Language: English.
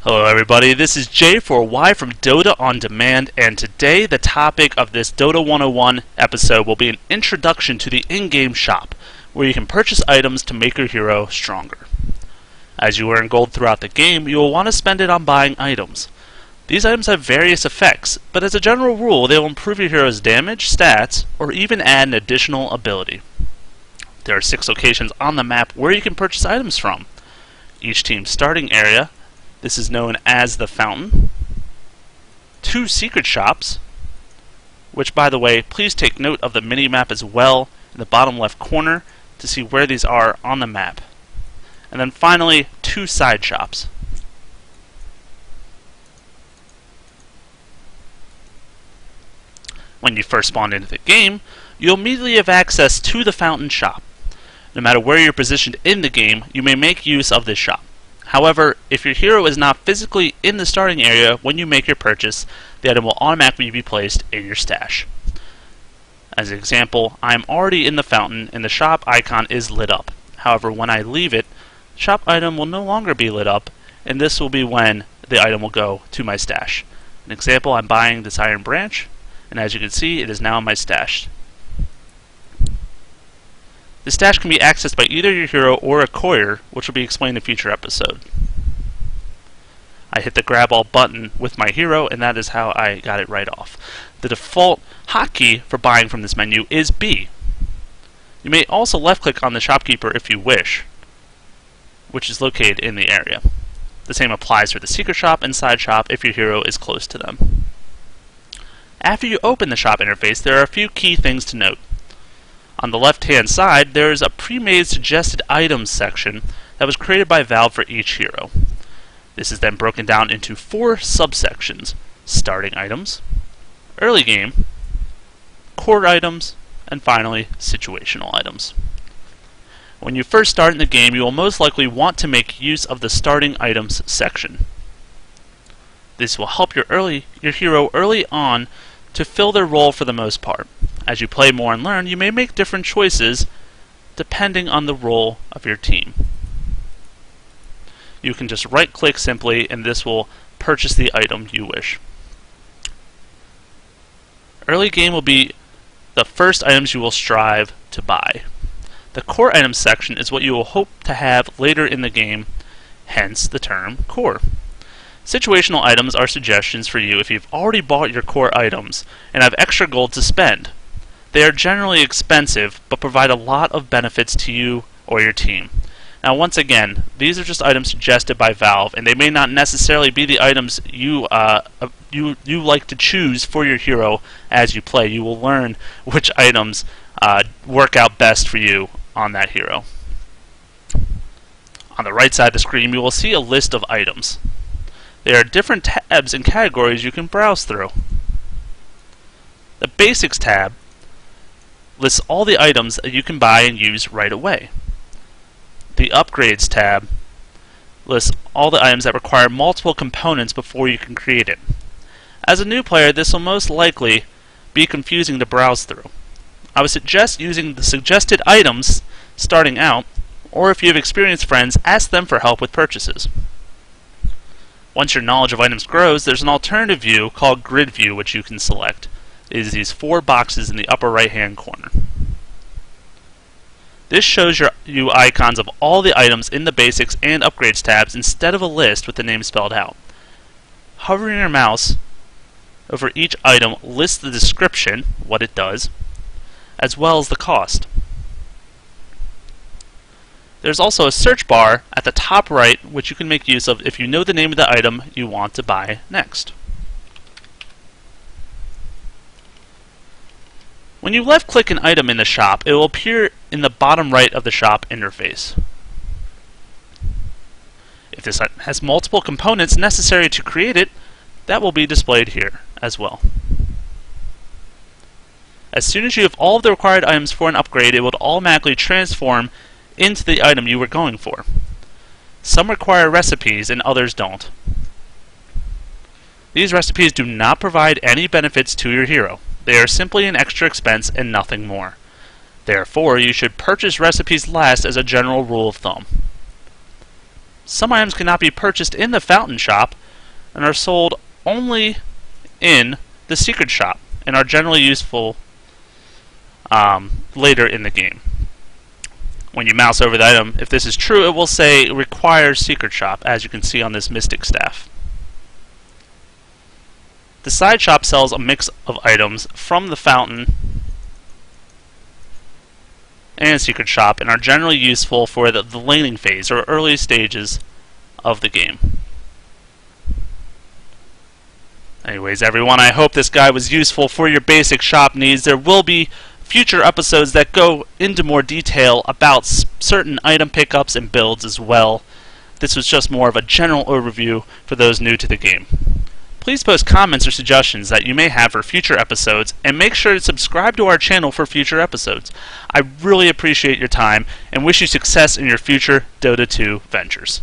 Hello everybody, this is Jay for Y from Dota On Demand, and today the topic of this Dota 101 episode will be an introduction to the in-game shop, where you can purchase items to make your hero stronger. As you earn gold throughout the game, you will want to spend it on buying items. These items have various effects, but as a general rule they will improve your hero's damage, stats, or even add an additional ability. There are 6 locations on the map where you can purchase items from. Each team's starting area, this is known as the Fountain. 2 secret shops, which by the way, please take note of the mini-map as well in the bottom left corner to see where these are on the map. And then finally, 2 side shops. When you first spawn into the game, you'll immediately have access to the Fountain shop. No matter where you're positioned in the game, you may make use of this shop. However, if your hero is not physically in the starting area when you make your purchase, the item will automatically be placed in your stash. As an example, I am already in the Fountain and the shop icon is lit up. However, when I leave it, the shop item will no longer be lit up, and this will be when the item will go to my stash. An example, I'm buying this Iron Branch, and as you can see, it is now in my stash. The stash can be accessed by either your hero or a courier, which will be explained in a future episode. I hit the grab all button with my hero, and that is how I got it right off. The default hotkey for buying from this menu is B. You may also left click on the shopkeeper if you wish, which is located in the area. The same applies for the secret shop and side shop if your hero is close to them. After you open the shop interface, there are a few key things to note. On the left-hand side, there is a pre-made suggested items section that was created by Valve for each hero. This is then broken down into 4 subsections: starting items, early game, core items, and finally, situational items. When you first start in the game, you will most likely want to make use of the starting items section. This will help your hero early on to fill their role for the most part. As you play more and learn, you may make different choices depending on the role of your team. You can just right-click simply, and this will purchase the item you wish. Early game will be the first items you will strive to buy. The core items section is what you will hope to have later in the game, hence the term core. Situational items are suggestions for you if you've already bought your core items and have extra gold to spend. They are generally expensive, but provide a lot of benefits to you or your team. Now once again, these are just items suggested by Valve, and they may not necessarily be the items you like to choose for your hero as you play. You will learn which items work out best for you on that hero. On the right side of the screen, you will see a list of items. There are different tabs and categories you can browse through. The Basics tab lists all the items that you can buy and use right away. The Upgrades tab lists all the items that require multiple components before you can create it. As a new player, this will most likely be confusing to browse through. I would suggest using the suggested items starting out, or if you have experienced friends, ask them for help with purchases. Once your knowledge of items grows, there's an alternative view called Grid View which you can select. It is these 4 boxes in the upper right hand corner. This shows you icons of all the items in the Basics and Upgrades tabs instead of a list with the name spelled out. Hovering your mouse over each item lists the description, what it does, as well as the cost. There's also a search bar at the top right which you can make use of if you know the name of the item you want to buy next. When you left-click an item in the shop, it will appear in the bottom right of the shop interface. If this item has multiple components necessary to create it, that will be displayed here as well. As soon as you have all of the required items for an upgrade, it will automatically transform into the item you were going for. Some require recipes and others don't. These recipes do not provide any benefits to your hero. They are simply an extra expense and nothing more. Therefore, you should purchase recipes last as a general rule of thumb. Some items cannot be purchased in the Fountain Shop and are sold only in the Secret Shop and are generally useful later in the game. When you mouse over the item, if this is true, it will say requires Secret Shop, as you can see on this Mystic Staff. The side shop sells a mix of items from the Fountain and Secret Shop and are generally useful for the laning phase or early stages of the game. Anyways, everyone, I hope this guide was useful for your basic shop needs. There will be future episodes that go into more detail about certain item pickups and builds as well. This was just more of a general overview for those new to the game. Please post comments or suggestions that you may have for future episodes, and make sure to subscribe to our channel for future episodes. I really appreciate your time and wish you success in your future Dota 2 ventures.